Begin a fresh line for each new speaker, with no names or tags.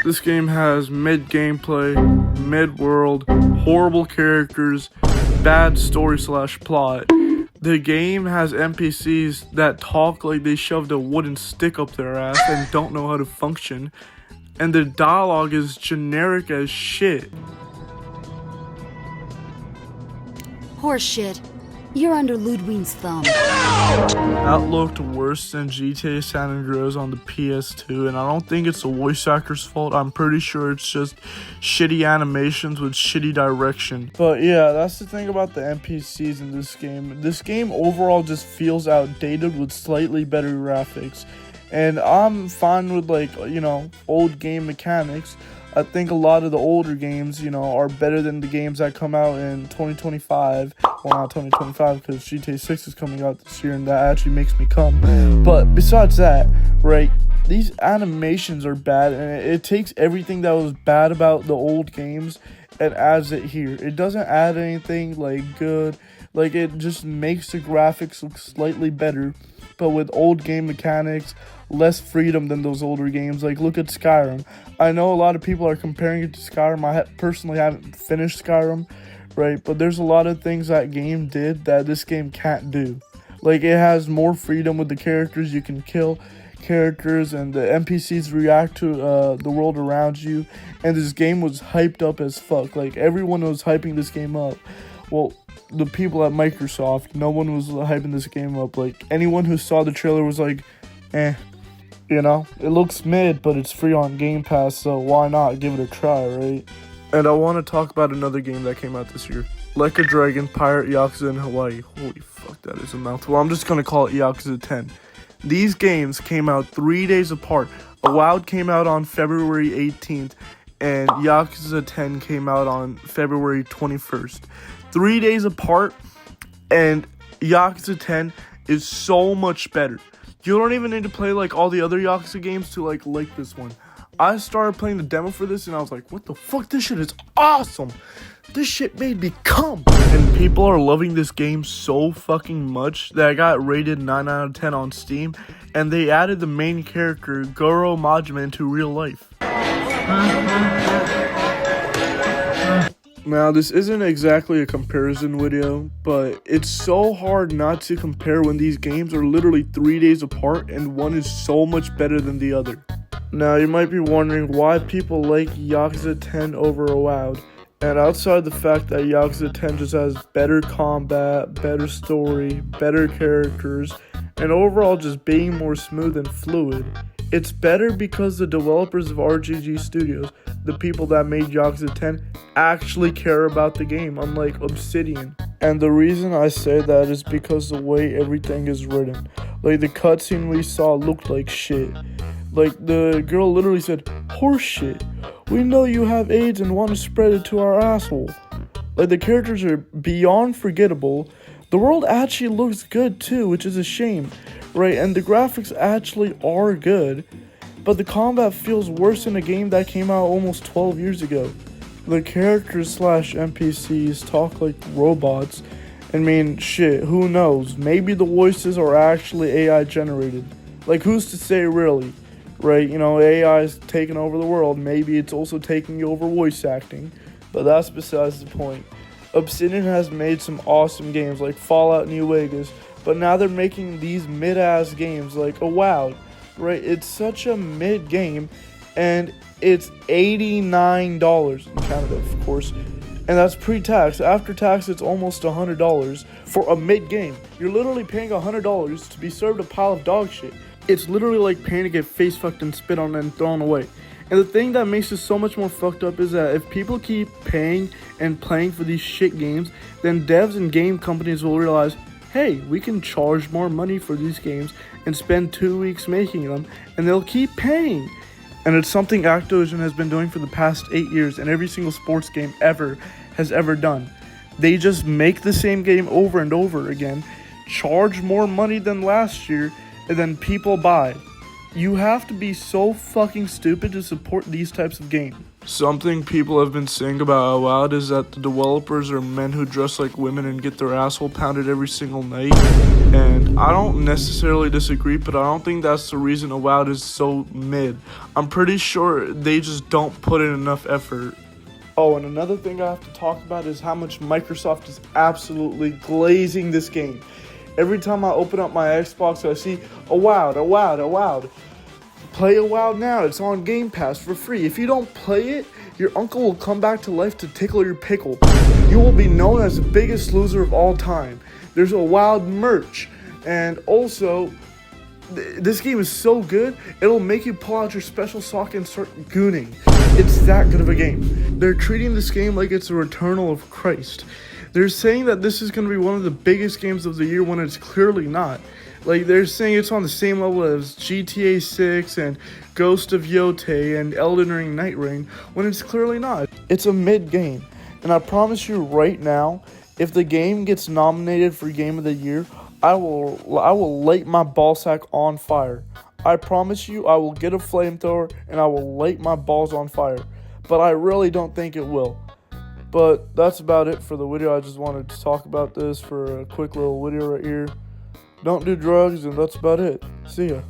This game has mid gameplay, mid world, horrible characters, bad story / plot. The game has NPCs that talk like they shoved a wooden stick up their ass and don't know how to function. And the dialogue is generic as shit.
Horseshit. You're under Ludwig's thumb.
That looked worse than GTA San Andreas on the PS2, and I don't think it's the voice actor's fault. I'm pretty sure it's just shitty animations with shitty direction. But yeah, that's the thing about the NPCs in this game. This game overall just feels outdated with slightly better graphics. And I'm fine with, like, old game mechanics. I think a lot of the older games, are better than the games that come out in 2025. Well, not 2025, because GTA 6 is coming out this year, and that actually makes me come. But besides that, right, these animations are bad, and it takes everything that was bad about the old games and adds it here. It doesn't add anything, like, good. Like, it just makes the graphics look slightly better, but with old game mechanics, less freedom than those older games. Like, look at Skyrim. I know a lot of people are comparing it to Skyrim. I personally haven't finished Skyrim, right? But there's a lot of things that game did that this game can't do. Like, it has more freedom with the characters. You can kill characters, and the NPCs react to the world around you. And this game was hyped up as fuck. Like, everyone was hyping this game up. Well, the people at Microsoft, no one was hyping this game up. Like, anyone who saw the trailer was like, eh. It looks mid, but it's free on Game Pass, so why not give it a try, right? And I want to talk about another game that came out this year. Like a Dragon, Pirate Yakuza in Hawaii. Holy fuck, that is a mouthful. I'm just going to call it Yakuza 10. These games came out 3 days apart. Avowed came out on February 18th, and Yakuza 10 came out on February 21st. 3 days apart, and Yakuza 10 is so much better. You don't even need to play like all the other Yakuza games to like this one. I started playing the demo for this and I was like, what the fuck, this shit is awesome. This shit made me come. And people are loving this game so fucking much that I got rated 9 out of 10 on Steam, and they added the main character, Goro Majima, into real life. Now, this isn't exactly a comparison video, but it's so hard not to compare when these games are literally 3 days apart and one is so much better than the other. Now, you might be wondering why people like Yakuza 10 over Avowed, and outside the fact that Yakuza 10 just has better combat, better story, better characters, and overall just being more smooth and fluid, it's better because the developers of RGG Studios, the people that made Yakuza 10, actually care about the game, unlike Obsidian. And the reason I say that is because the way everything is written. Like, the cutscene we saw looked like shit. Like, the girl literally said, "Horseshit. We know you have AIDS and want to spread it to our asshole." Like, the characters are beyond forgettable. The world actually looks good too, which is a shame, right? And the graphics actually are good, but the combat feels worse in a game that came out almost 12 years ago. The characters / NPCs talk like robots. I mean, shit, who knows? Maybe the voices are actually AI generated. Like, who's to say really? Right, AI is taking over the world. Maybe it's also taking over voice acting, but that's besides the point. Obsidian has made some awesome games like Fallout New Vegas, but now they're making these mid-ass games like Avowed, right? It's such a mid game, and it's $89 in Canada, of course, and that's pre-tax. After tax, it's almost $100 for a mid game. You're literally paying $100 to be served a pile of dog shit. It's literally like paying to get face fucked and spit on and thrown away. And the thing that makes it so much more fucked up is that if people keep paying and playing for these shit games, then devs and game companies will realize, hey, we can charge more money for these games and spend 2 weeks making them, and they'll keep paying. And it's something Activision has been doing for the past 8 years, and every single sports game has ever done. They just make the same game over and over again, charge more money than last year, and then people buy. You have to be so fucking stupid to support these types of games. Something people have been saying about Avowed is that the developers are men who dress like women and get their asshole pounded every single night. And I don't necessarily disagree, but I don't think that's the reason Avowed is so mid. I'm pretty sure they just don't put in enough effort. Oh, and another thing I have to talk about is how much Microsoft is absolutely glazing this game. Every time I open up my Xbox, I see Avowed. Play Avowed now. It's on Game Pass for free. If you don't play it, your uncle will come back to life to tickle your pickle. You will be known as the biggest loser of all time. There's Avowed merch. And also, this game is so good, it'll make you pull out your special sock and start gooning. It's that good of a game. They're treating this game like it's a Returnal of Christ. They're saying that this is going to be one of the biggest games of the year when it's clearly not. Like, they're saying it's on the same level as GTA 6 and Ghost of Yotei and Elden Ring Night Ring, when it's clearly not. It's a mid game. And I promise you right now, if the game gets nominated for Game of the Year, I will light my ballsack on fire. I promise you I will get a flamethrower and I will light my balls on fire. But I really don't think it will. But that's about it for the video. I just wanted to talk about this for a quick little video right here. Don't do drugs, and that's about it. See ya.